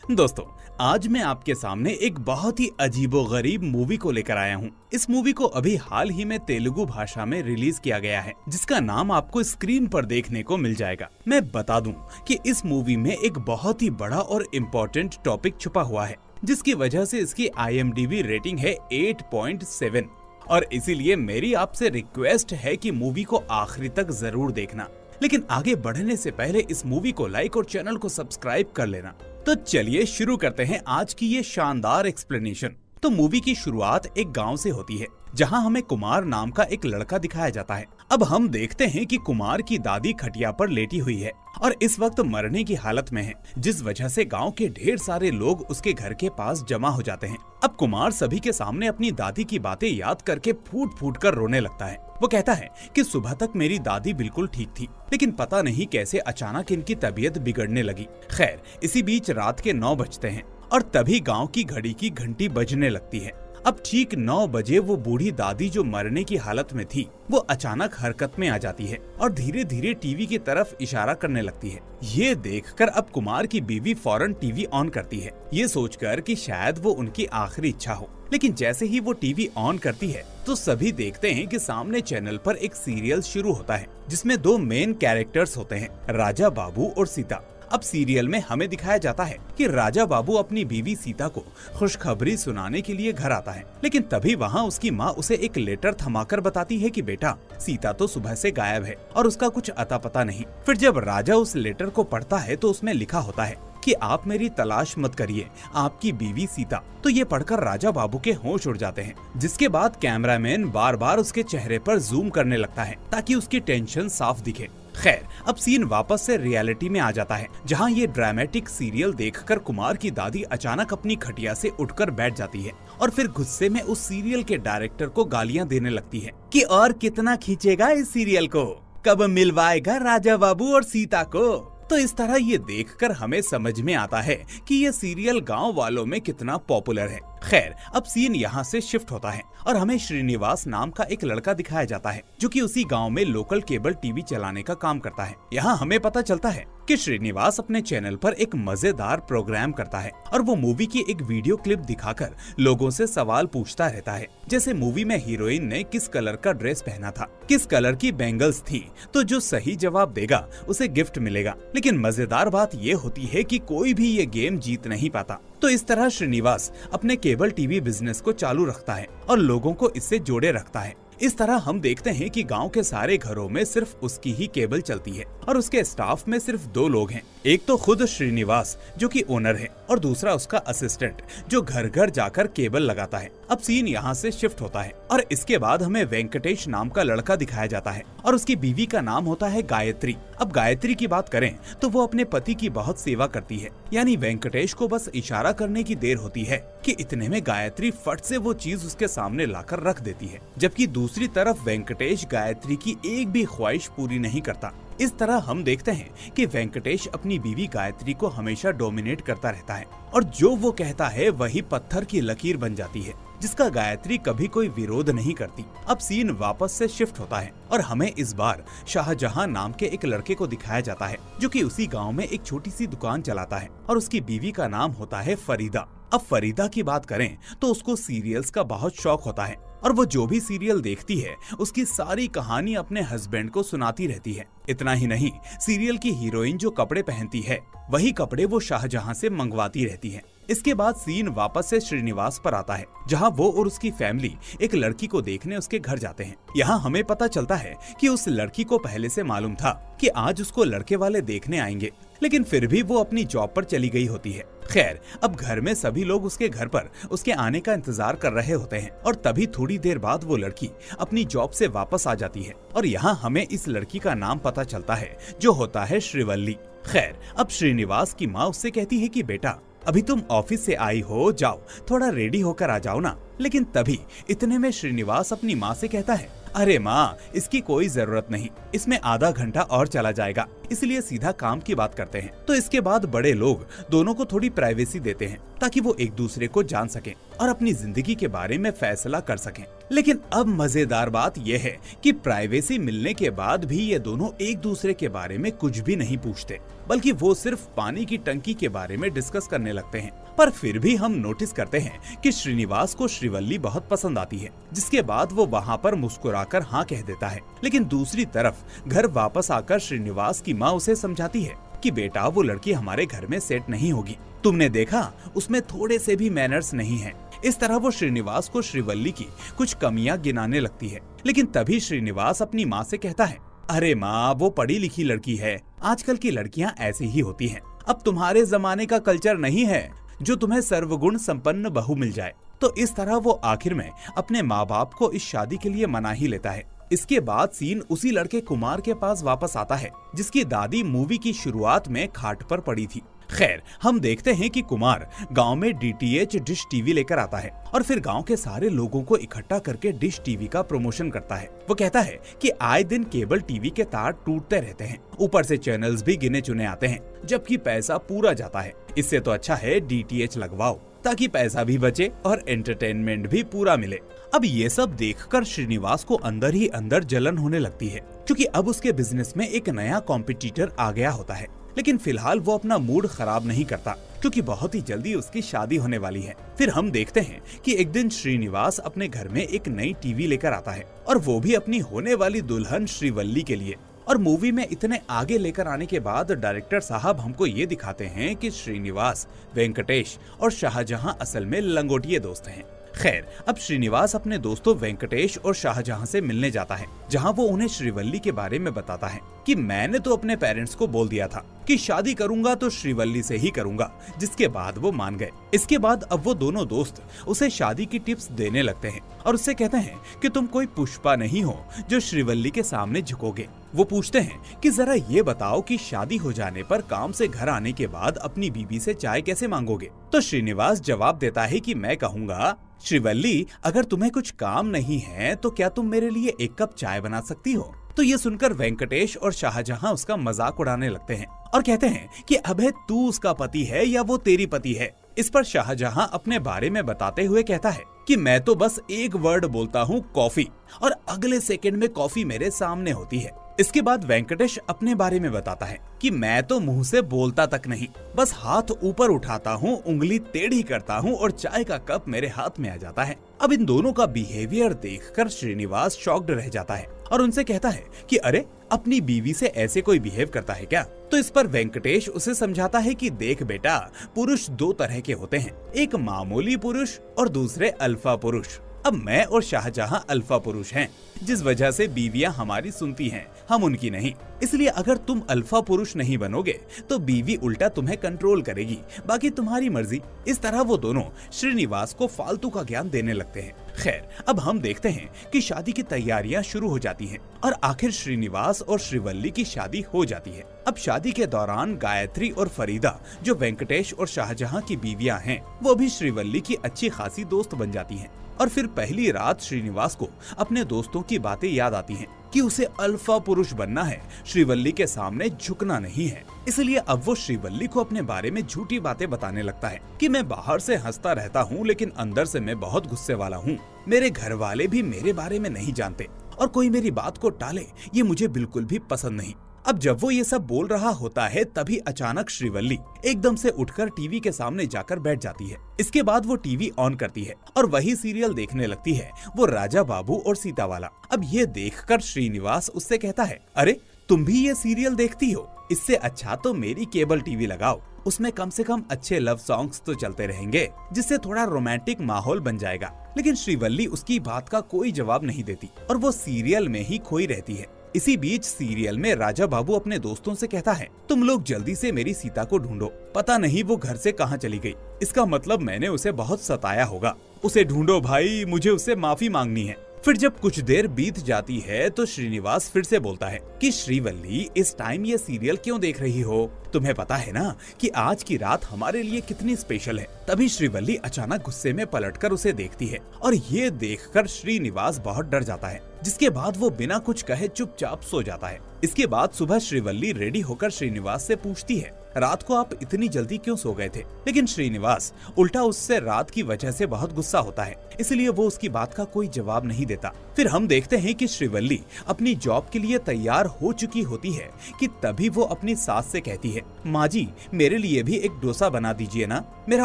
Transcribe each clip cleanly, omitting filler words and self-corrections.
दोस्तों, आज मैं आपके सामने एक बहुत ही अजीबोगरीब मूवी को लेकर आया हूँ। इस मूवी को अभी हाल ही में तेलुगु भाषा में रिलीज किया गया है, जिसका नाम आपको स्क्रीन पर देखने को मिल जाएगा। मैं बता दूं कि इस मूवी में एक बहुत ही बड़ा और इम्पोर्टेंट टॉपिक छुपा हुआ है, जिसकी वजह से इसकी IMDb रेटिंग है 8.7 और इसीलिए मेरी आपसे रिक्वेस्ट है कि मूवी को आखिरी तक जरूर देखना। लेकिन आगे बढ़ने से पहले इस मूवी को लाइक और चैनल को सब्सक्राइब कर लेना। तो चलिए शुरू करते हैं आज की ये शानदार एक्सप्लेनेशन। तो मूवी की शुरुआत एक गांव से होती है, जहां हमें कुमार नाम का एक लड़का दिखाया जाता है। अब हम देखते हैं कि कुमार की दादी खटिया पर लेटी हुई है और इस वक्त मरने की हालत में है, जिस वजह से गांव के ढेर सारे लोग उसके घर के पास जमा हो जाते हैं। अब कुमार सभी के सामने अपनी दादी की बातें याद करके फूट फूट कर रोने लगता है। वो कहता है कि सुबह तक मेरी दादी बिल्कुल ठीक थी, लेकिन पता नहीं कैसे अचानक इनकी तबीयत बिगड़ने लगी। खैर, इसी बीच रात के 9 बजते हैं और तभी गांव की घड़ी की घंटी बजने लगती है। अब ठीक 9 बजे वो बूढ़ी दादी जो मरने की हालत में थी, वो अचानक हरकत में आ जाती है और धीरे धीरे टीवी की तरफ इशारा करने लगती है। ये देखकर अब कुमार की बीवी फौरन टीवी ऑन करती है, ये सोचकर कि शायद वो उनकी आखिरी इच्छा हो। लेकिन जैसे ही वो टीवी ऑन करती है तो सभी देखते हैं कि सामने चैनल पर एक सीरियल शुरू होता है, जिसमें 2 मेन कैरेक्टर्स होते हैं, राजा बाबू और सीता। अब सीरियल में हमें दिखाया जाता है कि राजा बाबू अपनी बीवी सीता को खुशखबरी सुनाने के लिए घर आता है, लेकिन तभी वहाँ उसकी माँ उसे एक लेटर थमाकर बताती है कि बेटा, सीता तो सुबह से गायब है और उसका कुछ अता पता नहीं। फिर जब राजा उस लेटर को पढ़ता है तो उसमें लिखा होता है कि आप मेरी तलाश मत करिए, आपकी बीवी सीता। तो ये पढ़कर राजा बाबू के होश उड़ जाते हैं, जिसके बाद कैमरामैन बार बार उसके चेहरे पर जूम करने लगता है ताकि उसकी टेंशन साफ दिखे। खैर, अब सीन वापस से रियलिटी में आ जाता है, जहां ये ड्रामेटिक सीरियल देखकर कुमार की दादी अचानक अपनी खटिया से उठकर बैठ जाती है और फिर गुस्से में उस सीरियल के डायरेक्टर को गालियां देने लगती है कि और कितना खींचेगा इस सीरियल को, कब मिलवाएगा राजा बाबू और सीता को। तो इस तरह ये देखकर हमें समझ में आता है कि ये सीरियल गांव वालों में कितना पॉपुलर है। खैर, अब सीन यहाँ से शिफ्ट होता है और हमें श्रीनिवास नाम का एक लड़का दिखाया जाता है, जो कि उसी गांव में लोकल केबल टीवी चलाने का काम करता है। यहाँ हमें पता चलता है कि श्रीनिवास अपने चैनल पर एक मजेदार प्रोग्राम करता है और वो मूवी की एक वीडियो क्लिप दिखाकर लोगों से सवाल पूछता रहता है, जैसे मूवी में हीरोइन ने किस कलर का ड्रेस पहना था, किस कलर की बैंगल्स थी, तो जो सही जवाब देगा उसे गिफ्ट मिलेगा। लेकिन मजेदार बात ये होती है कि कोई भी ये गेम जीत नहीं पाता। तो इस तरह श्रीनिवास अपने केबल टीवी बिजनेस को चालू रखता है और लोगों को इससे जोड़े रखता है। इस तरह हम देखते हैं कि गांव के सारे घरों में सिर्फ उसकी ही केबल चलती है और उसके स्टाफ में सिर्फ 2 लोग हैं, एक तो खुद श्रीनिवास जो कि ओनर है और दूसरा उसका असिस्टेंट जो घर घर जाकर केबल लगाता है। अब सीन यहाँ से शिफ्ट होता है और इसके बाद हमें वेंकटेश नाम का लड़का दिखाया जाता है और उसकी बीवी का नाम होता है गायत्री। अब गायत्री की बात करें तो वो अपने पति की बहुत सेवा करती है, यानी वेंकटेश को बस इशारा करने की देर होती है कि इतने में गायत्री फट से वो चीज उसके सामने लाकर रख देती है, जबकि दूसरी तरफ वेंकटेश गायत्री की एक भी ख्वाहिश पूरी नहीं करता। इस तरह हम देखते हैं कि वेंकटेश अपनी बीवी गायत्री को हमेशा डोमिनेट करता रहता है और जो वो कहता है वही पत्थर की लकीर बन जाती है, जिसका गायत्री कभी कोई विरोध नहीं करती। अब सीन वापस से शिफ्ट होता है और हमें इस बार शाहजहां नाम के एक लड़के को दिखाया जाता है, जो कि उसी गांव में एक छोटी सी दुकान चलाता है और उसकी बीवी का नाम होता है फरीदा। अब फरीदा की बात करें तो उसको सीरियल्स का बहुत शौक होता है और वो जो भी सीरियल देखती है उसकी सारी कहानी अपने हस्बैंड को सुनाती रहती है। इतना ही नहीं, सीरियल की हीरोइन जो कपड़े पहनती है वही कपड़े वो शाहजहां से मंगवाती रहती है। इसके बाद सीन वापस से श्रीनिवास पर आता है, जहां वो और उसकी फैमिली एक लड़की को देखने उसके घर जाते हैं। यहाँ हमें पता चलता है कि उस लड़की को पहले से मालूम था कि आज उसको लड़के वाले देखने आएंगे, लेकिन फिर भी वो अपनी जॉब पर चली गई होती है। खैर, अब घर में सभी लोग उसके घर पर उसके आने का इंतजार कर रहे होते हैं और तभी थोड़ी देर बाद वो लड़की अपनी जॉब से वापस आ जाती है और यहाँ हमें इस लड़की का नाम पता चलता है, जो होता है श्रीवल्ली। खैर, अब श्रीनिवास की माँ उससे कहती है कि बेटा, अभी तुम ऑफिस से आई हो, जाओ थोड़ा रेडी होकर आ जाओ ना। लेकिन तभी इतने में श्रीनिवास अपनी माँ से कहता है, अरे माँ, इसकी कोई जरूरत नहीं, इसमें आधा घंटा और चला जाएगा, इसलिए सीधा काम की बात करते हैं। तो इसके बाद बड़े लोग दोनों को थोड़ी प्राइवेसी देते हैं ताकि वो एक दूसरे को जान सकें और अपनी जिंदगी के बारे में फैसला कर सकें। लेकिन अब मजेदार बात यह है कि प्राइवेसी मिलने के बाद भी ये दोनों एक दूसरे के बारे में कुछ भी नहीं पूछते, बल्कि वो सिर्फ पानी की टंकी के बारे में डिस्कस करने लगते हैं। पर फिर भी हम नोटिस करते हैं कि श्रीनिवास को श्रीवल्ली बहुत पसंद आती है, जिसके बाद वो वहाँ पर मुस्कुराकर हाँ कह देता है। लेकिन दूसरी तरफ घर वापस आकर श्रीनिवास की माँ उसे समझाती है कि बेटा वो लड़की हमारे घर में सेट नहीं होगी, तुमने देखा उसमें थोड़े से भी मैनर्स नहीं है। इस तरह वो श्रीनिवास को श्रीवल्ली की कुछ कमियां गिनाने लगती है। लेकिन तभी श्रीनिवास अपनी माँ से कहता है, अरे माँ वो पढ़ी लिखी लड़की है, आजकल की लड़कियां ऐसी ही होती हैं। अब तुम्हारे जमाने का कल्चर नहीं है जो तुम्हें सर्वगुण संपन्न बहू मिल जाए। तो इस तरह वो आखिर में अपने माँ बाप को इस शादी के लिए मना ही लेता है। इसके बाद सीन उसी लड़के कुमार के पास वापस आता है जिसकी दादी मूवी की शुरुआत में खाट पर पड़ी थी। खैर हम देखते हैं कि कुमार गांव में डीटीएच डिश टीवी लेकर आता है और फिर गांव के सारे लोगों को इकट्ठा करके डिश टीवी का प्रमोशन करता है। वो कहता है कि आए दिन केबल टीवी के तार टूटते रहते हैं, ऊपर से चैनल्स भी गिने चुने आते हैं, जबकि पैसा पूरा जाता है। इससे तो अच्छा है डीटीएच लगवाओ ताकि पैसा भी बचे और एंटरटेनमेंट भी पूरा मिले। अब ये सब देखकर श्रीनिवास को अंदर ही अंदर जलन होने लगती है, क्योंकि अब उसके बिजनेस में एक नया कॉम्पिटिटर आ गया होता है। लेकिन फिलहाल वो अपना मूड खराब नहीं करता, क्योंकि बहुत ही जल्दी उसकी शादी होने वाली है। फिर हम देखते हैं कि एक दिन श्रीनिवास अपने घर में एक नई टीवी लेकर आता है, और वो भी अपनी होने वाली दुल्हन श्रीवल्ली के लिए। और मूवी में इतने आगे लेकर आने के बाद डायरेक्टर साहब हमको ये दिखाते हैं कि श्रीनिवास, वेंकटेश और शाहजहां असल में लंगोटिये दोस्त हैं। खैर अब श्रीनिवास अपने दोस्तों वेंकटेश और शाहजहां से मिलने जाता है, जहां वो उन्हें श्रीवल्ली के बारे में बताता है कि मैंने तो अपने पेरेंट्स को बोल दिया था कि शादी करूंगा तो श्रीवल्ली से ही करूंगा, जिसके बाद वो मान गए। इसके बाद अब वो दोनों दोस्त उसे शादी की टिप्स देने लगते हैं और उससे कहते हैं कि तुम कोई पुष्पा नहीं हो जो श्रीवल्ली के सामने झुकोगे। वो पूछते हैं कि जरा ये बताओ कि शादी हो जाने पर काम से घर आने के बाद अपनी बीबी से चाय कैसे मांगोगे। तो श्रीनिवास जवाब देता है कि मैं कहूँगा, श्रीवल्ली अगर तुम्हें कुछ काम नहीं है तो क्या तुम मेरे लिए एक कप चाय बना सकती हो। तो ये सुनकर वेंकटेश और शाहजहां उसका मजाक उड़ाने लगते हैं और कहते हैं कि अबे तू उसका पति है या वो तेरी पति है। इस पर शाहजहां अपने बारे में बताते हुए कहता है कि मैं तो बस एक वर्ड बोलता हूँ कॉफी, और अगले सेकंड में कॉफी मेरे सामने होती है। इसके बाद वेंकटेश अपने बारे में बताता है कि मैं तो मुंह से बोलता तक नहीं, बस हाथ ऊपर उठाता हूँ, उंगली टेढ़ी करता हूँ और चाय का कप मेरे हाथ में आ जाता है। अब इन दोनों का बिहेवियर देखकर श्रीनिवास शॉक्ड रह जाता है और उनसे कहता है कि अरे अपनी बीवी से ऐसे कोई बिहेव करता है क्या। तो इस पर वेंकटेश उसे समझाता है कि देख बेटा, पुरुष दो तरह के होते हैं, एक मामूली पुरुष और दूसरे अल्फा पुरुष। अब मैं और शाहजहां अल्फा पुरुष हैं, जिस वजह से बीवियां हमारी सुनती हैं, हम उनकी नहीं। इसलिए अगर तुम अल्फा पुरुष नहीं बनोगे तो बीवी उल्टा तुम्हें कंट्रोल करेगी, बाकी तुम्हारी मर्जी। इस तरह वो दोनों श्रीनिवास को फालतू का ज्ञान देने लगते हैं। खैर अब हम देखते हैं कि शादी की तैयारियां शुरू हो जाती हैं और आखिर श्रीनिवास और श्रीवल्ली की शादी हो जाती है। अब शादी के दौरान गायत्री और फरीदा, जो वेंकटेश और शाहजहां की बीवियां हैं, वो भी श्रीवल्ली की अच्छी खासी दोस्त बन जाती हैं। और फिर पहली रात श्रीनिवास को अपने दोस्तों की बातें याद आती हैं कि उसे अल्फा पुरुष बनना है, श्रीवल्ली के सामने झुकना नहीं है। इसलिए अब वो श्रीवल्ली को अपने बारे में झूठी बातें बताने लगता है कि मैं बाहर से हंसता रहता हूँ लेकिन अंदर से मैं बहुत गुस्से वाला हूँ। मेरे घर वाले भी मेरे बारे में नहीं जानते और कोई मेरी बात को टाले ये मुझे बिल्कुल भी पसंद नहीं। अब जब वो ये सब बोल रहा होता है तभी अचानक श्रीवल्ली एकदम से उठकर टीवी के सामने जाकर बैठ जाती है। इसके बाद वो टीवी ऑन करती है और वही सीरियल देखने लगती है, वो राजा बाबू और सीता वाला। अब ये देखकर श्रीनिवास उससे कहता है, अरे तुम भी ये सीरियल देखती हो, इससे अच्छा तो मेरी केबल टीवी लगाओ, उसमें कम से कम अच्छे लव सॉन्ग्स तो चलते रहेंगे, जिससे थोड़ा रोमांटिक माहौल बन जाएगा। लेकिन श्रीवल्ली उसकी बात का कोई जवाब नहीं देती और वो सीरियल में ही खोई रहती है। इसी बीच सीरियल में राजा बाबू अपने दोस्तों से कहता है, तुम लोग जल्दी से मेरी सीता को ढूंढो, पता नहीं वो घर से कहाँ चली गई, इसका मतलब मैंने उसे बहुत सताया होगा। उसे ढूंढो भाई, मुझे उससे माफी मांगनी है। फिर जब कुछ देर बीत जाती है तो श्रीनिवास फिर से बोलता है कि श्रीवल्ली इस टाइम ये सीरियल क्यों देख रही हो, तुम्हें पता है ना कि आज की रात हमारे लिए कितनी स्पेशल है। तभी श्रीवल्ली अचानक गुस्से में पलटकर उसे देखती है और ये देखकर श्रीनिवास बहुत डर जाता है, जिसके बाद वो बिना कुछ कहे चुपचाप सो जाता है। इसके बाद सुबह श्रीवल्ली रेडी होकर श्रीनिवास से पूछती है, रात को आप इतनी जल्दी क्यों सो गए थे? लेकिन श्रीनिवास उल्टा उससे रात की वजह से बहुत गुस्सा होता है, इसलिए वो उसकी बात का कोई जवाब नहीं देता। फिर हम देखते हैं कि श्रीवल्ली अपनी जॉब के लिए तैयार हो चुकी होती है कि तभी वो अपनी सास से कहती है, माँ जी मेरे लिए भी एक डोसा बना दीजिए ना, मेरा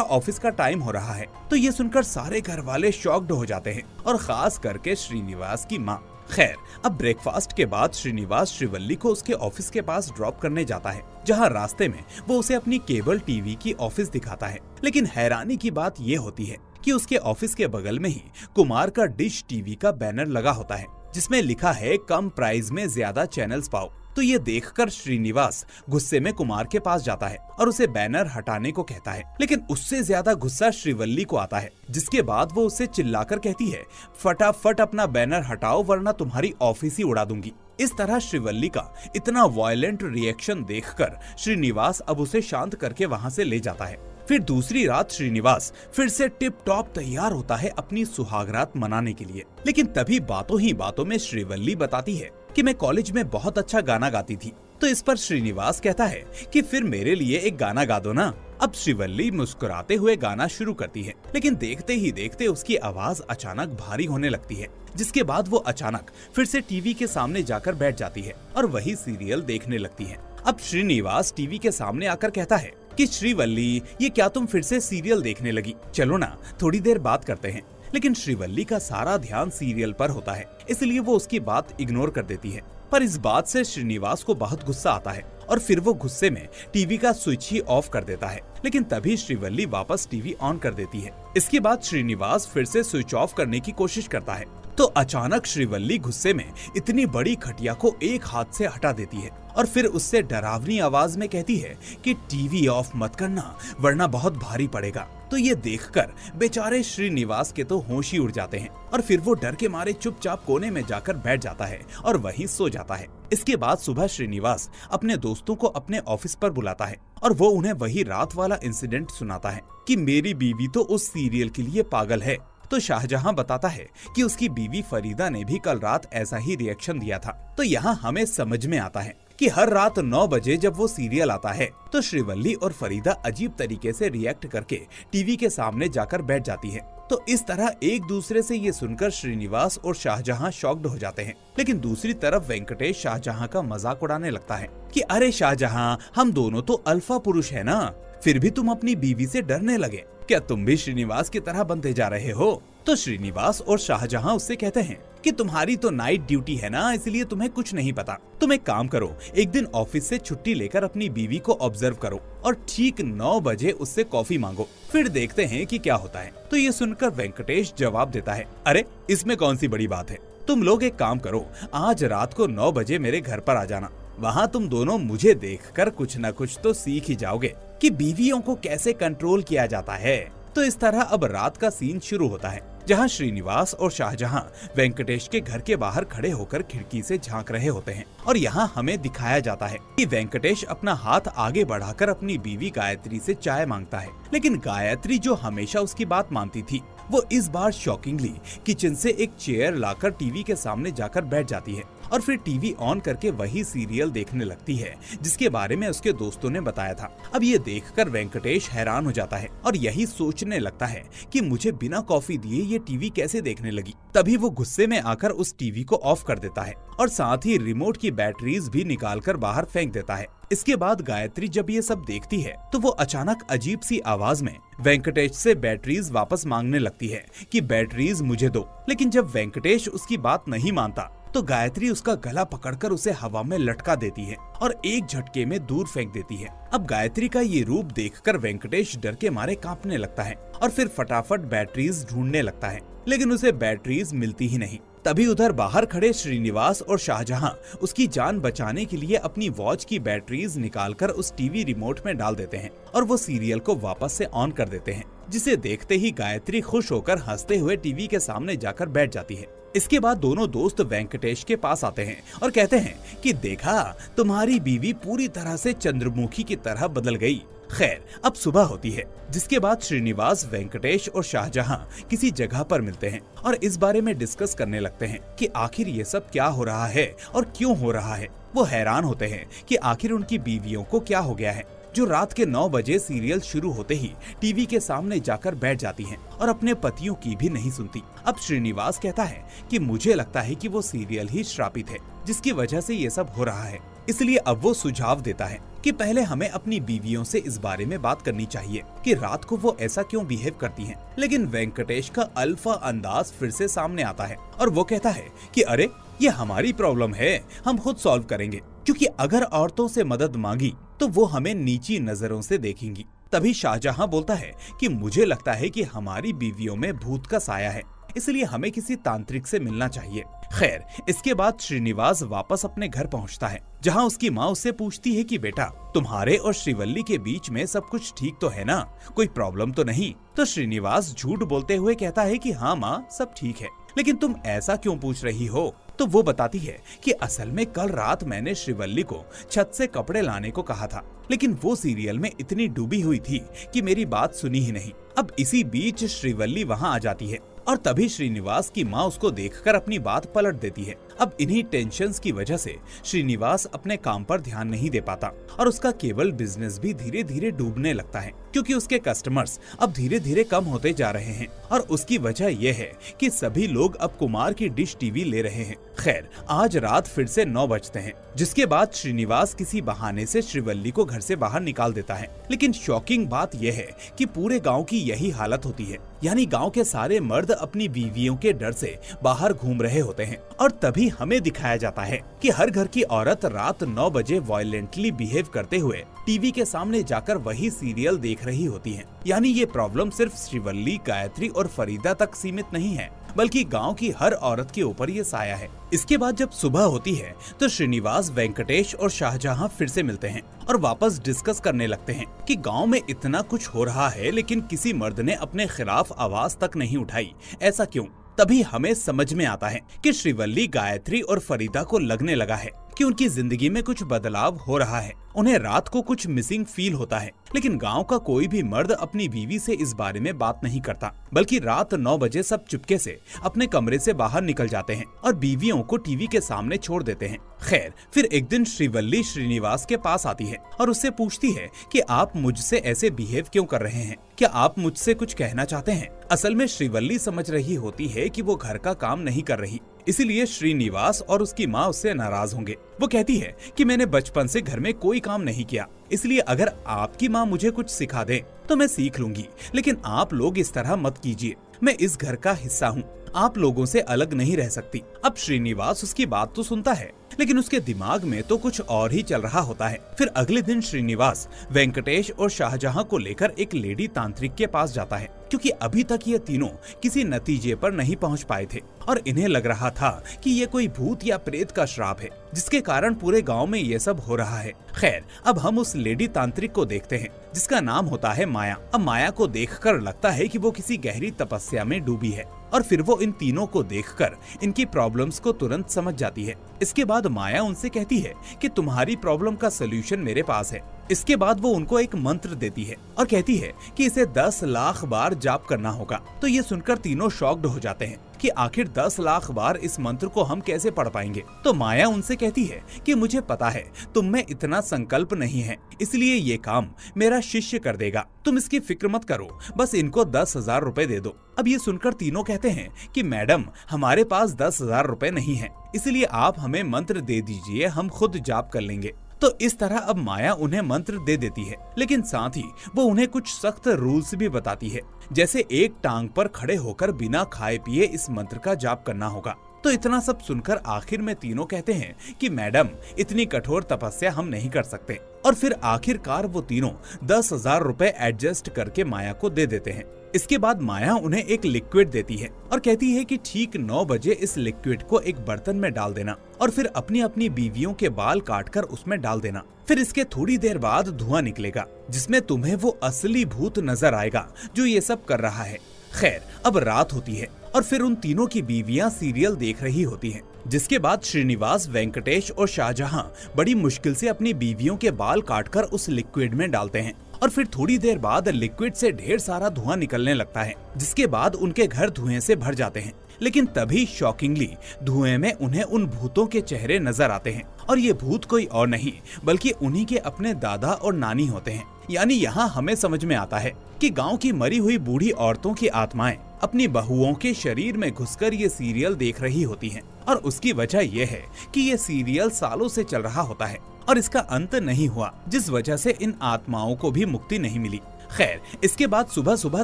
ऑफिस का टाइम हो रहा है। तो ये सुनकर सारे घर वाले शॉक्ड हो जाते हैं और खास करके श्रीनिवास की माँ। खैर, अब ब्रेकफास्ट के बाद श्रीनिवास श्रीवल्ली को उसके ऑफिस के पास ड्रॉप करने जाता है, जहां रास्ते में वो उसे अपनी केबल टीवी की ऑफिस दिखाता है। लेकिन हैरानी की बात ये होती है कि उसके ऑफिस के बगल में ही कुमार का डिश टीवी का बैनर लगा होता है, जिसमें लिखा है कम प्राइस में ज्यादा चैनल्स पाओ। तो ये देखकर श्रीनिवास गुस्से में कुमार के पास जाता है और उसे बैनर हटाने को कहता है। लेकिन उससे ज्यादा गुस्सा श्रीवल्ली को आता है, जिसके बाद वो उससे चिल्लाकर कहती है, फटाफट अपना बैनर हटाओ वरना तुम्हारी ऑफिस ही उड़ा दूंगी। इस तरह श्रीवल्ली का इतना वायलेंट रिएक्शन देखकर श्रीनिवास अब उसे शांत करके वहाँ से ले जाता है। फिर दूसरी रात श्रीनिवास फिर से टिप टॉप तैयार होता है अपनी सुहागरात मनाने के लिए। लेकिन तभी बातों ही बातों में श्रीवल्ली बताती है कि मैं कॉलेज में बहुत अच्छा गाना गाती थी। तो इस पर श्रीनिवास कहता है कि फिर मेरे लिए एक गाना गा दो ना। अब श्रीवल्ली मुस्कुराते हुए गाना शुरू करती है, लेकिन देखते ही देखते उसकी आवाज अचानक भारी होने लगती है, जिसके बाद वो अचानक फिर से टीवी के सामने जाकर बैठ जाती है और वही सीरियल देखने लगती है। अब श्रीनिवास टीवी के सामने आकर कहता है कि श्रीवल्ली ये क्या तुम फिर से सीरियल देखने लगी? चलो ना थोड़ी देर बात करते हैं। लेकिन श्रीवल्ली का सारा ध्यान सीरियल पर होता है, इसलिए वो उसकी बात इग्नोर कर देती है। पर इस बात से श्रीनिवास को बहुत गुस्सा आता है और फिर वो गुस्से में टीवी का स्विच ही ऑफ कर देता है। लेकिन तभी श्रीवल्ली वापस टीवी ऑन कर देती है। इसके बाद श्रीनिवास फिर से स्विच ऑफ करने की कोशिश करता है, तो अचानक श्रीवल्ली गुस्से में इतनी बड़ी खटिया को एक हाथ से हटा देती है और फिर उससे डरावनी आवाज में कहती है कि टीवी ऑफ मत करना वरना बहुत भारी पड़ेगा। तो ये देखकर बेचारे श्रीनिवास के तो होश ही उड़ जाते हैं और फिर वो डर के मारे चुपचाप कोने में जाकर बैठ जाता है और वहीं सो जाता है। इसके बाद सुबह श्रीनिवास अपने दोस्तों को अपने ऑफिस पर बुलाता है और वो उन्हें वही रात वाला इंसिडेंट सुनाता है कि मेरी बीवी तो उस सीरियल के लिए पागल है। तो शाहजहां बताता है कि उसकी बीवी फरीदा ने भी कल रात ऐसा ही रिएक्शन दिया था। तो यहाँ हमें समझ में आता है कि हर रात 9 बजे जब वो सीरियल आता है तो श्रीवल्ली और फरीदा अजीब तरीके से रिएक्ट करके टीवी के सामने जाकर बैठ जाती है। तो इस तरह एक दूसरे से ये सुनकर श्रीनिवास और शाहजहां शॉक्ड हो जाते हैं। लेकिन दूसरी तरफ वेंकटेश शाहजहां का मजाक उड़ाने लगता है कि अरे शाहजहां, हम दोनों तो अल्फा पुरुष है ना, फिर भी तुम अपनी बीवी से डरने लगे, क्या तुम भी श्रीनिवास की तरह बनते जा रहे हो? तो श्रीनिवास और शाहजहां उससे कहते हैं कि तुम्हारी तो नाइट ड्यूटी है ना, इसलिए तुम्हें कुछ नहीं पता। तुम एक काम करो, एक दिन ऑफिस से छुट्टी लेकर अपनी बीवी को ऑब्जर्व करो और ठीक 9 बजे उससे कॉफी मांगो, फिर देखते हैं कि क्या होता है। तो ये सुनकर वेंकटेश जवाब देता है, अरे इसमें कौन सी बड़ी बात है, तुम लोग एक काम करो, आज रात को 9 बजे मेरे घर पर आ जाना, वहाँ तुम दोनों मुझे देखकर कुछ न कुछ तो सीख ही जाओगे कि बीवियों को कैसे कंट्रोल किया जाता है। तो इस तरह अब रात का सीन शुरू होता है, जहां श्रीनिवास और शाहजहां वेंकटेश के घर के बाहर खड़े होकर खिड़की से झांक रहे होते हैं और यहां हमें दिखाया जाता है कि वेंकटेश अपना हाथ आगे बढ़ाकर अपनी बीवी गायत्री से चाय मांगता है। लेकिन गायत्री जो हमेशा उसकी बात मानती थी, वो इस बार शॉकिंगली किचन से एक चेयर लाकर टीवी के सामने जाकर बैठ जाती है और फिर टीवी ऑन करके वही सीरियल देखने लगती है जिसके बारे में उसके दोस्तों ने बताया था। अब ये देखकर वेंकटेश हैरान हो जाता है और यही सोचने लगता है कि मुझे बिना कॉफी दिए ये टीवी कैसे देखने लगी। तभी वो गुस्से में आकर उस टीवी को ऑफ कर देता है और साथ ही रिमोट की बैटरीज भी निकालकर बाहर फेंक देता है। इसके बाद गायत्री जब ये सब देखती है तो वो अचानक अजीब सी आवाज में वेंकटेश से बैटरीज वापस मांगने लगती है कि बैटरीज मुझे दो। लेकिन जब वेंकटेश उसकी बात नहीं मानता तो गायत्री उसका गला पकड़कर उसे हवा में लटका देती है और एक झटके में दूर फेंक देती है। अब गायत्री का ये रूप देखकर वेंकटेश डर के मारे कांपने लगता है और फिर फटाफट बैटरीज ढूंढने लगता है, लेकिन उसे बैटरीज मिलती ही नहीं। तभी उधर बाहर खड़े श्रीनिवास और शाहजहां उसकी जान बचाने के लिए अपनी वॉच की बैटरीज निकालकर उस टीवी रिमोट में डाल देते हैं और वो सीरियल को वापस से ऑन कर देते हैं, जिसे देखते ही गायत्री खुश होकर हंसते हुए टीवी के सामने जाकर बैठ जाती है। इसके बाद दोनों दोस्त वेंकटेश के पास आते हैं और कहते हैं कि देखा, तुम्हारी बीवी पूरी तरह से चंद्रमुखी की तरह बदल गई। खैर, अब सुबह होती है, जिसके बाद श्रीनिवास, वेंकटेश और शाहजहां किसी जगह पर मिलते हैं और इस बारे में डिस्कस करने लगते हैं कि आखिर ये सब क्या हो रहा है और क्यों हो रहा है। वो हैरान होते हैं कि आखिर उनकी बीवियों को क्या हो गया है, जो रात के 9 बजे सीरियल शुरू होते ही टीवी के सामने जाकर बैठ जाती हैं और अपने पतियों की भी नहीं सुनती। अब श्रीनिवास कहता है कि मुझे लगता है कि वो सीरियल ही श्रापित है, जिसकी वजह से ये सब हो रहा है। इसलिए अब वो सुझाव देता है कि पहले हमें अपनी बीवियों से इस बारे में बात करनी चाहिए कि रात को वो ऐसा क्यों बिहेव करती हैं। लेकिन वेंकटेश का अल्फा अंदाज फिर से सामने आता है और वो कहता है कि अरे ये हमारी प्रॉब्लम है, हम खुद सॉल्व करेंगे, क्योंकि अगर औरतों से मदद मांगी तो वो हमें नीची नजरों से देखेंगी। तभी शाहजहां बोलता है कि मुझे लगता है कि हमारी बीवियों में भूत का साया है, इसलिए हमें किसी तांत्रिक से मिलना चाहिए। खैर, इसके बाद श्रीनिवास वापस अपने घर पहुंचता है, जहां उसकी माँ उससे पूछती है कि बेटा, तुम्हारे और श्रीवल्ली के बीच में सब कुछ ठीक तो है ना, कोई प्रॉब्लम तो नहीं? तो श्रीनिवास झूठ बोलते हुए कहता है कि हाँ माँ, सब ठीक है, लेकिन तुम ऐसा क्यों पूछ रही हो? तो वो बताती है कि असल में कल रात मैंने श्रीवल्ली को छत से कपड़े लाने को कहा था, लेकिन वो सीरियल में इतनी डूबी हुई थी कि मेरी बात सुनी ही नहीं। अब इसी बीच श्रीवल्ली वहाँ आ जाती है और तभी श्रीनिवास की माँ उसको देखकर अपनी बात पलट देती है। अब इन्हीं टेंशन्स की वजह से श्रीनिवास अपने काम पर ध्यान नहीं दे पाता और उसका केबल बिजनेस भी धीरे धीरे डूबने लगता है, क्योंकि उसके कस्टमर्स अब धीरे धीरे कम होते जा रहे हैं और उसकी वजह यह है कि सभी लोग अब कुमार की डिश टीवी ले रहे हैं। खैर, आज रात फिर से 9 बजते हैं, जिसके बाद श्रीनिवास किसी बहाने से श्रीवल्ली को घर से बाहर निकाल देता है। लेकिन शॉकिंग बात यह है कि पूरे गांव की यही हालत होती है, यानी गांव के सारे मर्द अपनी बीवियों के डर से बाहर घूम रहे होते हैं। और तभी हमें दिखाया जाता है कि हर घर की औरत रात 9 बजे वायलेंटली बिहेव करते हुए टीवी के सामने जाकर वही सीरियल देख रही होती हैं। यानी ये प्रॉब्लम सिर्फ श्रीवल्ली, गायत्री और फरीदा तक सीमित नहीं है, बल्कि गांव की हर औरत के ऊपर ये साया है। इसके बाद जब सुबह होती है तो श्रीनिवास, वेंकटेश और शाहजहां फिर से मिलते हैं और वापस डिस्कस करने लगते हैं कि गांव में इतना कुछ हो रहा है, लेकिन किसी मर्द ने अपने खिलाफ आवाज तक नहीं उठाई, ऐसा क्यों? तभी हमें समझ में आता है कि श्रीवल्ली, गायत्री और फरीदा को लगने लगा है कि उनकी जिंदगी में कुछ बदलाव हो रहा है। उन्हें रात को कुछ मिसिंग फील होता है, लेकिन गांव का कोई भी मर्द अपनी बीवी से इस बारे में बात नहीं करता, बल्कि रात 9 बजे सब चुपके से अपने कमरे से बाहर निकल जाते हैं और बीवियों को टीवी के सामने छोड़ देते हैं। खैर, फिर एक दिन श्रीवल्ली श्रीनिवास के पास आती है और उससे पूछती है कि आप मुझसे ऐसे बिहेव क्यों कर रहे हैं? क्या आप मुझसे कुछ कहना चाहते हैं? असल में श्रीवल्ली समझ रही होती है कि वो घर का काम नहीं कर रही, इसीलिए श्रीनिवास और उसकी माँ उससे नाराज होंगे। वो कहती है कि मैंने बचपन से घर में कोई काम नहीं किया, इसलिए अगर आपकी माँ मुझे कुछ सिखा दे तो मैं सीख लूंगी, लेकिन आप लोग इस तरह मत कीजिए, मैं इस घर का हिस्सा हूँ, आप लोगों से अलग नहीं रह सकती। अब श्रीनिवास उसकी बात तो सुनता है, लेकिन उसके दिमाग में तो कुछ और ही चल रहा होता है। फिर अगले दिन श्रीनिवास वेंकटेश और शाहजहां को लेकर एक लेडी तांत्रिक के पास जाता है, क्योंकि अभी तक ये तीनों किसी नतीजे पर नहीं पहुंच पाए थे और इन्हें लग रहा था कि ये कोई भूत या प्रेत का श्राप है, जिसके कारण पूरे गांव में ये सब हो रहा है। खैर, अब हम उस लेडी तांत्रिक को देखते हैं, जिसका नाम होता है माया। अब माया को देखकर लगता है कि वो किसी गहरी तपस्या में डूबी है और फिर वो इन तीनों को देखकर इनकी प्रॉब्लम्स को तुरंत समझ जाती है। इसके बाद माया उनसे कहती है कि तुम्हारी प्रॉब्लम का सलूशन मेरे पास है। इसके बाद वो उनको एक मंत्र देती है और कहती है कि इसे 10 लाख बार जाप करना होगा। तो ये सुनकर तीनों शॉक्ड हो जाते हैं कि आखिर 10 लाख बार इस मंत्र को हम कैसे पढ़ पाएंगे। तो माया उनसे कहती है कि मुझे पता है तुम में इतना संकल्प नहीं है, इसलिए ये काम मेरा शिष्य कर देगा, तुम इसकी फिक्र मत करो, बस इनको 10,000 रुपए दे दो। अब ये सुनकर तीनों कहते हैं कि मैडम, हमारे पास 10,000 रुपए नहीं है, इसलिए आप हमें मंत्र दे दीजिए, हम खुद जाप कर लेंगे। तो इस तरह अब माया उन्हें मंत्र दे देती है, लेकिन साथ ही वो उन्हें कुछ सख्त रूल्स भी बताती है, जैसे एक टांग पर खड़े होकर बिना खाए पिए इस मंत्र का जाप करना होगा। तो इतना सब सुनकर आखिर में तीनों कहते हैं कि मैडम, इतनी कठोर तपस्या हम नहीं कर सकते। और फिर आखिरकार वो तीनों 10,000 रुपए एडजस्ट करके माया को दे देते हैं। इसके बाद माया उन्हें एक लिक्विड देती है और कहती है कि ठीक 9 बजे इस लिक्विड को एक बर्तन में डाल देना और फिर अपनी अपनी बीवियों के बाल काटकर उसमें डाल देना। फिर इसके थोड़ी देर बाद धुआं निकलेगा, जिसमें तुम्हें वो असली भूत नजर आएगा जो ये सब कर रहा है। खैर, अब रात होती है और फिर उन तीनों की बीवियां सीरियल देख रही होती हैं, जिसके बाद श्रीनिवास, वेंकटेश और शाहजहां बड़ी मुश्किल से अपनी बीवियों के बाल काटकर उस लिक्विड में डालते हैं और फिर थोड़ी देर बाद लिक्विड से ढेर सारा धुआं निकलने लगता है, जिसके बाद उनके घर धुएं से भर जाते हैं। लेकिन तभी शॉकिंगली धुएं में उन्हें उन भूतों के चेहरे नजर आते हैं, और ये भूत कोई और नहीं बल्कि उन्हीं के अपने दादा और नानी होते हैं। यानी यहाँ हमें समझ में आता है कि गांव की मरी हुई बूढ़ी औरतों की आत्माएं अपनी बहुओं के शरीर में घुसकर ये सीरियल देख रही होती हैं, और उसकी वजह यह है कि ये सीरियल सालों से चल रहा होता है और इसका अंत नहीं हुआ, जिस वजह से इन आत्माओं को भी मुक्ति नहीं मिली। खैर, इसके बाद सुबह सुबह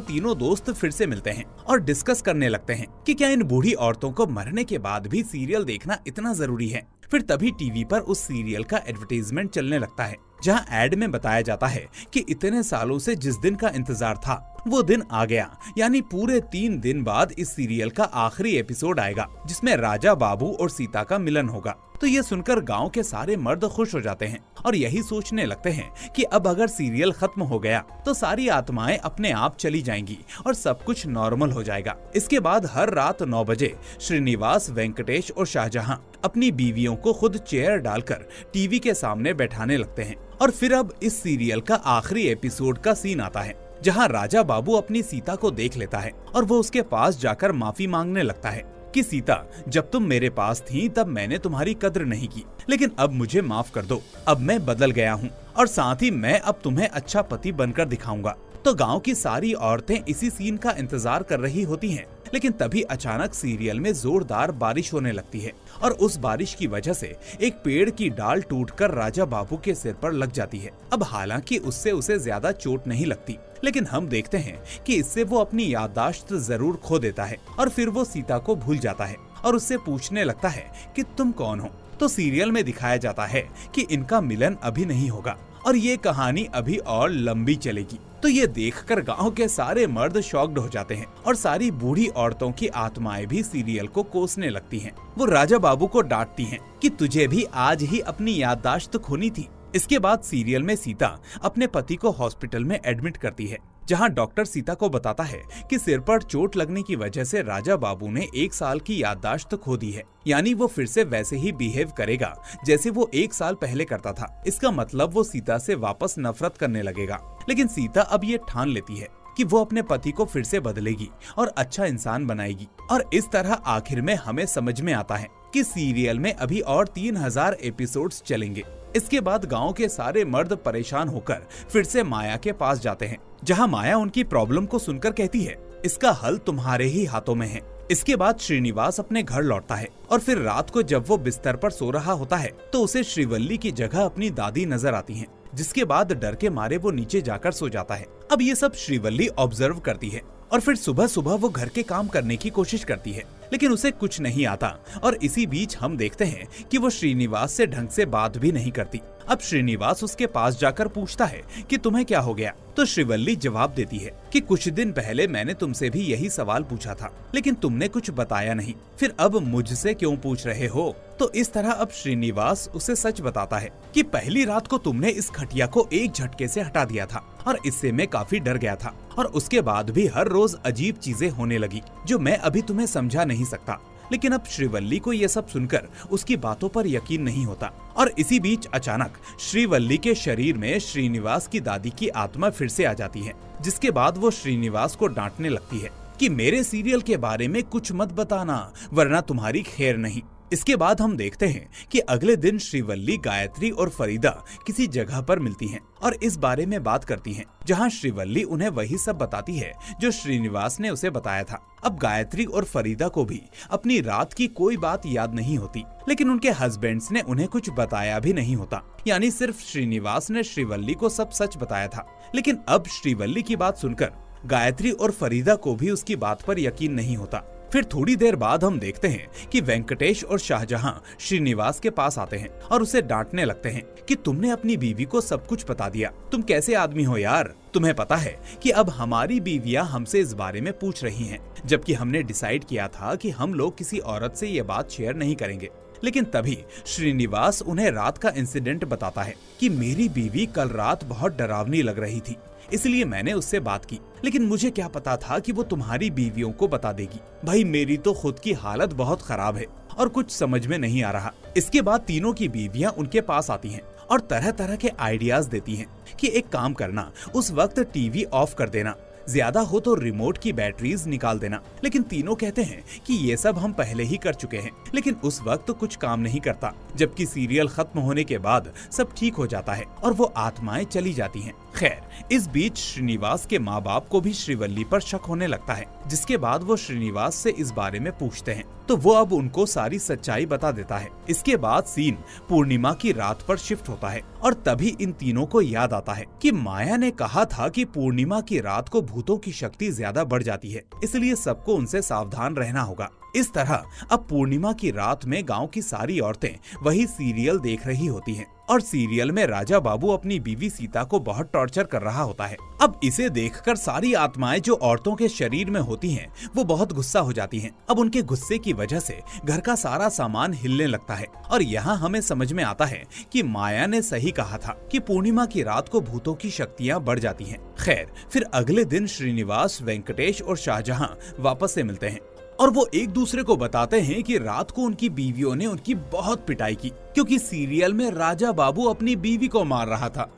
तीनों दोस्त फिर से मिलते हैं और डिस्कस करने लगते हैं कि क्या इन बूढ़ी औरतों को मरने के बाद भी सीरियल देखना इतना जरूरी है। फिर तभी टीवी पर उस सीरियल का एडवर्टाइजमेंट चलने लगता है, जहां एड में बताया जाता है कि इतने सालों से जिस दिन का इंतजार था वो दिन आ गया। यानी पूरे 3 दिन बाद इस सीरियल का आखिरी एपिसोड आएगा, जिसमें राजा बाबू और सीता का मिलन होगा। तो ये सुनकर गांव के सारे मर्द खुश हो जाते हैं और यही सोचने लगते हैं कि अब अगर सीरियल खत्म हो गया तो सारी आत्माएं अपने आप चली जाएंगी और सब कुछ नॉर्मल हो जाएगा। इसके बाद हर रात 9 बजे श्रीनिवास, वेंकटेश और शाहजहां अपनी बीवियों को खुद चेयर डालकर टीवी के सामने बैठाने लगते हैं। और फिर अब इस सीरियल का आखिरी एपिसोड का सीन आता है, जहां राजा बाबू अपनी सीता को देख लेता है और वो उसके पास जाकर माफी मांगने लगता है कि सीता, जब तुम मेरे पास थी तब मैंने तुम्हारी कद्र नहीं की, लेकिन अब मुझे माफ कर दो। अब मैं बदल गया हूँ और साथ ही मैं अब तुम्हें अच्छा पति बनकर दिखाऊंगा। तो गांव की सारी औरतें इसी सीन का इंतजार कर रही होती हैं, लेकिन तभी अचानक सीरियल में जोरदार बारिश होने लगती है और उस बारिश की वजह से एक पेड़ की डाल टूटकर राजा बाबू के सिर पर लग जाती है। अब हालांकि उससे उसे ज्यादा चोट नहीं लगती, लेकिन हम देखते हैं कि इससे वो अपनी याददाश्त जरूर खो देता है और फिर वो सीता को भूल जाता है और उससे पूछने लगता है कि तुम कौन हो। तो सीरियल में दिखाया जाता है कि इनका मिलन अभी नहीं होगा और ये कहानी अभी और लंबी चलेगी। तो ये देखकर गांव के सारे मर्द शॉक्ड हो जाते हैं और सारी बूढ़ी औरतों की आत्माएं भी सीरियल को कोसने लगती हैं। वो राजा बाबू को डांटती हैं कि तुझे भी आज ही अपनी याददाश्त खोनी थी। इसके बाद सीरियल में सीता अपने पति को हॉस्पिटल में एडमिट करती है, जहां डॉक्टर सीता को बताता है कि सिर पर चोट लगने की वजह से राजा बाबू ने 1 साल की याददाश्त खो दी है। यानी वो फिर से वैसे ही बिहेव करेगा जैसे वो 1 साल पहले करता था। इसका मतलब वो सीता से वापस नफरत करने लगेगा। लेकिन सीता अब ये ठान लेती है कि वो अपने पति को फिर से बदलेगी और अच्छा इंसान बनाएगी। और इस तरह आखिर में हमें समझ में आता है कि सीरियल में अभी और 3000 एपिसोड्स चलेंगे। इसके बाद गांव के सारे मर्द परेशान होकर फिर से माया के पास जाते हैं, जहां माया उनकी प्रॉब्लम को सुनकर कहती है, इसका हल तुम्हारे ही हाथों में है। इसके बाद श्रीनिवास अपने घर लौटता है और फिर रात को जब वो बिस्तर पर सो रहा होता है तो उसे श्रीवल्ली की जगह अपनी दादी नजर आती हैं, जिसके बाद डर के मारे वो नीचे जाकर सो जाता है। अब ये सब श्रीवल्ली ऑब्जर्व करती है और फिर सुबह सुबह वो घर के काम करने की कोशिश करती है, लेकिन उसे कुछ नहीं आता। और इसी बीच हम देखते हैं कि वो श्रीनिवास से ढंग से बात भी नहीं करती। अब श्रीनिवास उसके पास जाकर पूछता है कि तुम्हें क्या हो गया। तो श्रीवल्ली जवाब देती है कि कुछ दिन पहले मैंने तुमसे भी यही सवाल पूछा था, लेकिन तुमने कुछ बताया नहीं, फिर अब मुझसे क्यों पूछ रहे हो। तो इस तरह अब श्रीनिवास उसे सच बताता है कि पहली रात को तुमने इस खटिया को एक झटके से हटा दिया था और इससे मैं काफी डर गया था, और उसके बाद भी हर रोज अजीब चीजें होने लगी जो मैं अभी तुम्हें समझा नहीं सकता। लेकिन अब श्रीवल्ली को ये सब सुनकर उसकी बातों पर यकीन नहीं होता। और इसी बीच अचानक श्रीवल्ली के शरीर में श्रीनिवास की दादी की आत्मा फिर से आ जाती है, जिसके बाद वो श्रीनिवास को डांटने लगती है कि मेरे सीरियल के बारे में कुछ मत बताना, वरना तुम्हारी खैर नहीं। इसके बाद हम देखते हैं कि अगले दिन श्रीवल्ली, गायत्री और फरीदा किसी जगह पर मिलती हैं और इस बारे में बात करती हैं, जहां श्रीवल्ली उन्हें वही सब बताती है जो श्रीनिवास ने उसे बताया था। अब गायत्री और फरीदा को भी अपनी रात की कोई बात याद नहीं होती, लेकिन उनके हस्बैंड्स ने उन्हें कुछ बताया भी नहीं होता। यानी सिर्फ श्रीनिवास ने श्रीवल्ली को सब सच बताया था। लेकिन अब श्रीवल्ली की बात सुनकर गायत्री और फरीदा को भी उसकी बात पर यकीन नहीं होता। फिर थोड़ी देर बाद हम देखते हैं कि वेंकटेश और शाहजहां श्रीनिवास के पास आते हैं और उसे डांटने लगते हैं कि तुमने अपनी बीवी को सब कुछ बता दिया, तुम कैसे आदमी हो यार। तुम्हें पता है कि अब हमारी बीवियां हमसे इस बारे में पूछ रही हैं, जबकि हमने डिसाइड किया था कि हम लोग किसी औरत से ये बात शेयर नहीं करेंगे। लेकिन तभी श्रीनिवास उन्हें रात का इंसिडेंट बताता है कि मेरी बीवी कल रात बहुत डरावनी लग रही थी, इसलिए मैंने उससे बात की, लेकिन मुझे क्या पता था कि वो तुम्हारी बीवियों को बता देगी। भाई मेरी तो खुद की हालत बहुत खराब है और कुछ समझ में नहीं आ रहा। इसके बाद तीनों की बीवियां उनके पास आती हैं और तरह तरह के आइडियाज देती हैं कि एक काम करना, उस वक्त टीवी ऑफ कर देना, ज्यादा हो तो रिमोट की बैटरीज निकाल देना। लेकिन तीनों कहते हैं कि ये सब हम पहले ही कर चुके हैं, लेकिन उस वक्त कुछ काम नहीं करता। जबकि सीरियल खत्म होने के बाद सब ठीक हो जाता है और वो आत्माएं चली जाती हैं। खैर, इस बीच श्रीनिवास के माँ बाप को भी श्रीवल्ली पर शक होने लगता है, जिसके बाद वो श्रीनिवास से इस बारे में पूछते हैं तो वो अब उनको सारी सच्चाई बता देता है। इसके बाद सीन पूर्णिमा की रात पर शिफ्ट होता है और तभी इन तीनों को याद आता है कि माया ने कहा था कि पूर्णिमा की रात को भूतों की शक्ति ज्यादा बढ़ जाती है, इसलिए सबको उनसे सावधान रहना होगा। इस तरह अब पूर्णिमा की रात में गांव की सारी औरतें वही सीरियल देख रही होती हैं और सीरियल में राजा बाबू अपनी बीवी सीता को बहुत टॉर्चर कर रहा होता है। अब इसे देखकर सारी आत्माएं जो औरतों के शरीर में होती हैं, वो बहुत गुस्सा हो जाती हैं। अब उनके गुस्से की वजह से घर का सारा सामान हिलने लगता है और यहाँ हमें समझ में आता है कि माया ने सही कहा था कि पूर्णिमा की रात को भूतों की शक्तियाँ बढ़ जाती हैं। खैर, फिर अगले दिन श्रीनिवास, वेंकटेश और शाहजहां वापस से मिलते हैं और वो एक दूसरे को बताते हैं कि रात को उनकी बीवियों ने उनकी बहुत पिटाई की, क्योंकि सीरियल में राजा बाबू अपनी बीवी को मार रहा था।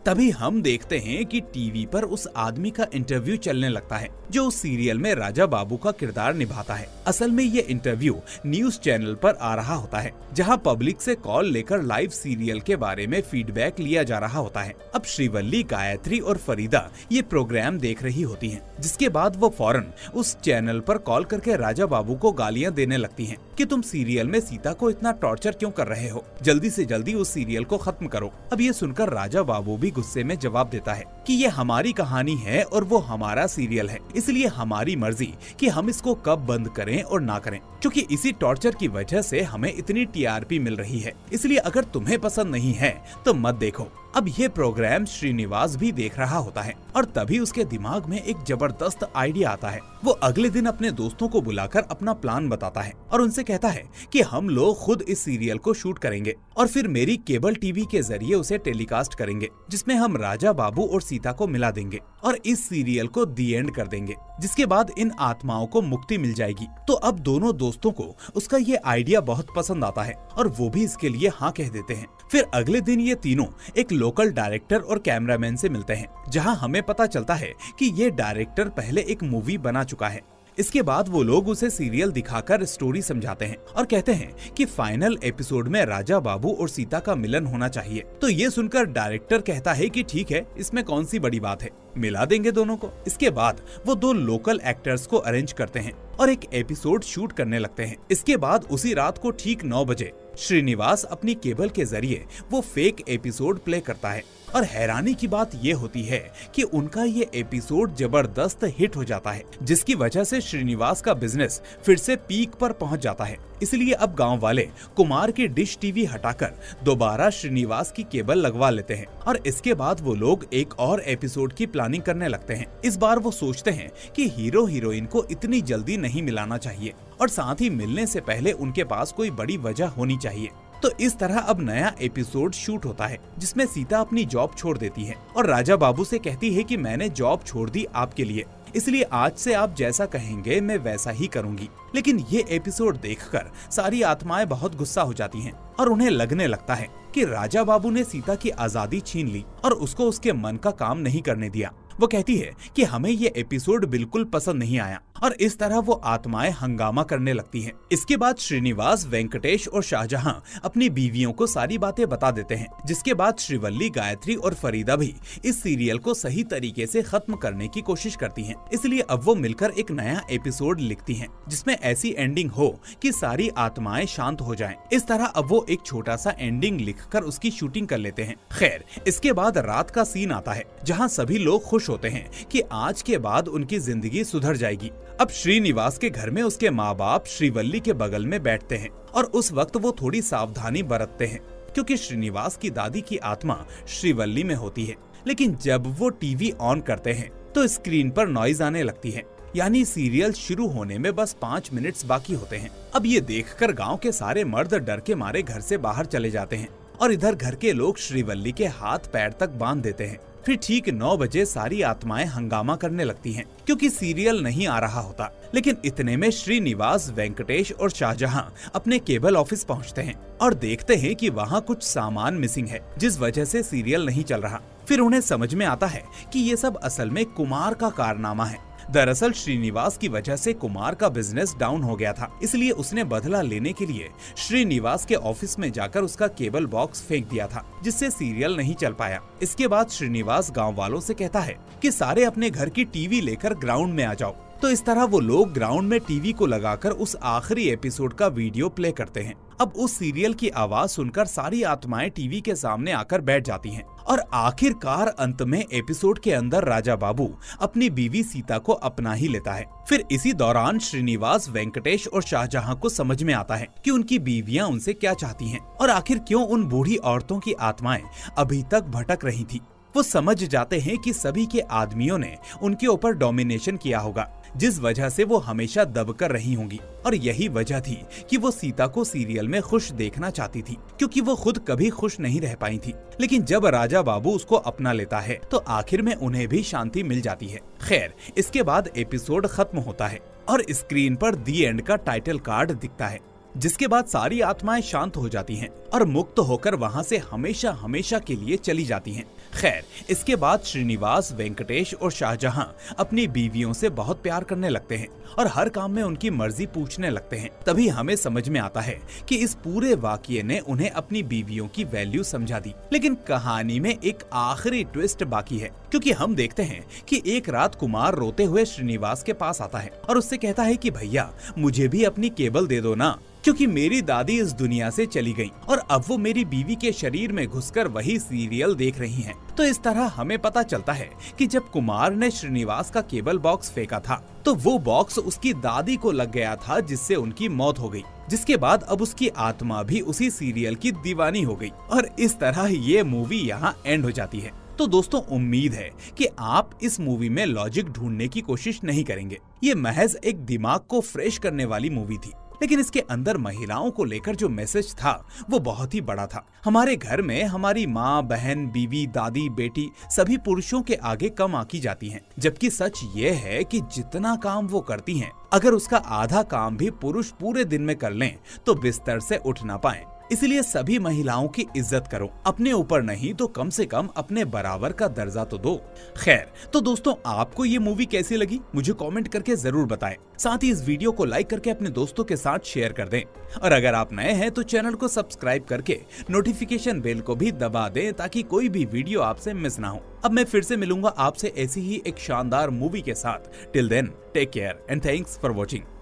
तभी हम देखते हैं कि टीवी पर उस आदमी का इंटरव्यू चलने लगता है जो उस सीरियल में राजा बाबू का किरदार निभाता है। असल में ये इंटरव्यू न्यूज चैनल पर आ रहा होता है, जहां पब्लिक से कॉल लेकर लाइव सीरियल के बारे में फीडबैक लिया जा रहा होता है। अब श्रीवल्ली, गायत्री और फरीदा ये प्रोग्राम देख रही होती हैं, जिसके बाद वो फौरन उस चैनल पर कॉल करके राजा बाबू को गालियां देने लगती हैं कि तुम सीरियल में सीता को इतना टॉर्चर क्यों कर रहे हो, जल्दी से जल्दी उस सीरियल को खत्म करो। अब ये सुनकर राजा बाबू भी गुस्से में जवाब देता है कि ये हमारी कहानी है और वो हमारा सीरियल है, इसलिए हमारी मर्जी कि हम इसको कब बंद करें और ना करें, क्योंकि इसी टॉर्चर की वजह से हमें इतनी टीआरपी मिल रही है। इसलिए अगर तुम्हें पसंद नहीं है तो मत देखो। अब ये प्रोग्राम श्रीनिवास भी देख रहा होता है और तभी उसके दिमाग में एक जबरदस्त आइडिया आता है। वो अगले दिन अपने दोस्तों को बुलाकर अपना प्लान बताता है और उनसे कहता है कि हम लोग खुद इस सीरियल को शूट करेंगे और फिर मेरी केबल टीवी के जरिए उसे टेलीकास्ट करेंगे, जिसमें हम राजा बाबू और सीता को मिला देंगे और इस सीरियल को दी एंड कर देंगे, जिसके बाद इन आत्माओं को मुक्ति मिल जाएगी। तो अब दोनों दोस्तों को उसका ये आइडिया बहुत पसंद आता है और वो भी इसके लिए हाँ कह देते हैं। फिर अगले दिन ये तीनों एक लोकल डायरेक्टर और कैमरामैन से मिलते हैं, जहां हमें पता चलता है कि ये डायरेक्टर पहले एक मूवी बना चुका है। इसके बाद वो लोग उसे सीरियल दिखाकर स्टोरी समझाते हैं और कहते हैं कि फाइनल एपिसोड में राजा बाबू और सीता का मिलन होना चाहिए। तो ये सुनकर डायरेक्टर कहता है कि ठीक है, इसमें कौन सी बड़ी बात है, मिला देंगे दोनों को। इसके बाद वो दो लोकल एक्टर्स को अरेंज करते हैं और एक एपिसोड शूट करने लगते हैं। इसके बाद उसी रात को ठीक 9 बजे श्रीनिवास अपनी केबल के जरिए वो फेक एपिसोड प्ले करता है और हैरानी की बात ये होती है कि उनका ये एपिसोड जबरदस्त हिट हो जाता है, जिसकी वजह से श्रीनिवास का बिजनेस फिर से पीक पर पहुंच जाता है। इसलिए अब गांव वाले कुमार की डिश टीवी हटाकर दोबारा श्रीनिवास की केबल लगवा लेते हैं और इसके बाद वो लोग एक और एपिसोड की प्लानिंग करने लगते हैं। इस बार वो सोचते हैं कि हीरो हीरोइन को इतनी जल्दी नहीं मिलाना चाहिए और साथ ही मिलने से पहले उनके पास कोई बड़ी वजह होनी चाहिए। तो इस तरह अब नया एपिसोड शूट होता है, जिसमें सीता अपनी जॉब छोड़ देती है और राजा बाबू से कहती है कि मैंने जॉब छोड़ दी आपके लिए, इसलिए आज से आप जैसा कहेंगे मैं वैसा ही करूंगी। लेकिन ये एपिसोड देखकर सारी आत्माएं बहुत गुस्सा हो जाती हैं और उन्हें लगने लगता है कि राजा बाबू ने सीता की आजादी छीन ली और उसको उसके मन का काम नहीं करने दिया। वो कहती है कि हमें ये एपिसोड बिल्कुल पसंद नहीं आया और इस तरह वो आत्माएं हंगामा करने लगती हैं। इसके बाद श्रीनिवास, वेंकटेश और शाहजहां अपनी बीवियों को सारी बातें बता देते हैं, जिसके बाद श्रीवल्ली, गायत्री और फरीदा भी इस सीरियल को सही तरीके से खत्म करने की कोशिश करती हैं। इसलिए अब वो मिलकर एक नया एपिसोड लिखती हैं, जिसमें ऐसी एंडिंग हो कि सारी आत्माएं शांत हो जाएं। इस तरह अब वो एक छोटा सा एंडिंग लिखकर उसकी शूटिंग कर लेते हैं। खैर, इसके बाद रात का सीन आता है, जहाँ सभी लोग खुश होते हैं कि आज के बाद उनकी जिंदगी सुधर जाएगी। अब श्रीनिवास के घर में उसके माँ बाप श्रीवल्ली के बगल में बैठते हैं और उस वक्त वो थोड़ी सावधानी बरतते हैं, क्योंकि श्रीनिवास की दादी की आत्मा श्रीवल्ली में होती है। लेकिन जब वो टीवी ऑन करते हैं तो स्क्रीन पर नॉइज आने लगती है, यानी सीरियल शुरू होने में बस 5 मिनट्स बाकी होते हैं। अब ये देखकर गाँव के सारे मर्द डर के मारे घर से बाहर चले जाते हैं और इधर घर के लोग श्रीवल्ली के हाथ पैर तक बांध देते हैं। फिर ठीक 9 बजे सारी आत्माएं हंगामा करने लगती हैं क्योंकि सीरियल नहीं आ रहा होता। लेकिन इतने में श्रीनिवास, वेंकटेश और शाहजहां अपने केबल ऑफिस पहुंचते हैं और देखते हैं कि वहां कुछ सामान मिसिंग है, जिस वजह से सीरियल नहीं चल रहा। फिर उन्हें समझ में आता है कि ये सब असल में कुमार का कारनामा है। दरअसल श्रीनिवास की वजह से कुमार का बिजनेस डाउन हो गया था, इसलिए उसने बदला लेने के लिए श्रीनिवास के ऑफिस में जाकर उसका केबल बॉक्स फेंक दिया था, जिससे सीरियल नहीं चल पाया। इसके बाद श्रीनिवास गांव वालों से कहता है कि सारे अपने घर की टीवी लेकर ग्राउंड में आ जाओ। तो इस तरह वो लोग ग्राउंड में टीवी को लगाकर उस आखिरी एपिसोड का वीडियो प्ले करते हैं। अब उस सीरियल की आवाज सुनकर सारी आत्माएं टीवी के सामने आकर बैठ जाती हैं और आखिरकार अंत में एपिसोड के अंदर राजा बाबू अपनी बीवी सीता को अपना ही लेता है। फिर इसी दौरान श्रीनिवास, वेंकटेश और शाहजहां को समझ में आता है कि उनकी बीवियां उनसे क्या चाहती हैं और आखिर क्यों उन बूढ़ी औरतों की आत्माएं अभी तक भटक रही थी। वो समझ जाते हैं कि सभी के आदमियों ने उनके ऊपर डोमिनेशन किया होगा, जिस वजह से वो हमेशा दबकर रही होंगी। और यही वजह थी कि वो सीता को सीरियल में खुश देखना चाहती थी, क्योंकि वो खुद कभी खुश नहीं रह पाई थी। लेकिन जब राजा बाबू उसको अपना लेता है तो आखिर में उन्हें भी शांति मिल जाती है। खैर, इसके बाद एपिसोड खत्म होता है और स्क्रीन पर दी एंड का टाइटल कार्ड दिखता है, जिसके बाद सारी आत्माएं शांत हो जाती हैं और मुक्त होकर वहां से हमेशा हमेशा के लिए चली जाती हैं। खैर, इसके बाद श्रीनिवास, वेंकटेश और शाहजहां अपनी बीवियों से बहुत प्यार करने लगते हैं और हर काम में उनकी मर्जी पूछने लगते हैं। तभी हमें समझ में आता है कि इस पूरे वाकये ने उन्हें अपनी बीवियों की वैल्यू समझा दी। लेकिन कहानी में एक आखिरी ट्विस्ट बाकी है, क्योंकि हम देखते हैं कि एक रात कुमार रोते हुए श्रीनिवास के पास आता है और उससे कहता है कि भैया, मुझे भी अपनी केबल दे दो ना, क्योंकि मेरी दादी इस दुनिया से चली गई और अब वो मेरी बीवी के शरीर में घुसकर वही सीरियल देख रही हैं। तो इस तरह हमें पता चलता है कि जब कुमार ने श्रीनिवास का केबल बॉक्स फेंका था तो वो बॉक्स उसकी दादी को लग गया था, जिससे उनकी मौत हो गई। जिसके बाद अब उसकी आत्मा भी उसी सीरियल की दीवानी हो गई और इस तरह ये मूवी यहाँ एंड हो जाती है। तो दोस्तों, उम्मीद है कि आप इस मूवी में लॉजिक ढूंढने की कोशिश नहीं करेंगे। ये महज एक दिमाग को फ्रेश करने वाली मूवी थी, लेकिन इसके अंदर महिलाओं को लेकर जो मैसेज था वो बहुत ही बड़ा था। हमारे घर में हमारी माँ, बहन, बीवी, दादी, बेटी सभी पुरुषों के आगे कम आंकी जाती हैं, जबकि सच ये है कि जितना काम वो करती हैं, अगर उसका आधा काम भी पुरुष पूरे दिन में कर लें तो बिस्तर से उठ ना पाएं। इसलिए सभी महिलाओं की इज्जत करो, अपने ऊपर नहीं तो कम से कम अपने बराबर का दर्जा तो दो। खैर, तो दोस्तों, आपको ये मूवी कैसी लगी मुझे कमेंट करके जरूर बताएं। साथ ही इस वीडियो को लाइक करके अपने दोस्तों के साथ शेयर कर दें और अगर आप नए हैं तो चैनल को सब्सक्राइब करके नोटिफिकेशन बेल को भी दबा दें ताकि कोई भी वीडियो आपसे मिस ना हो। अब मैं फिर से मिलूंगा आपसे ऐसी ही एक शानदार मूवी के साथ। Till then, take care and thanks for watching.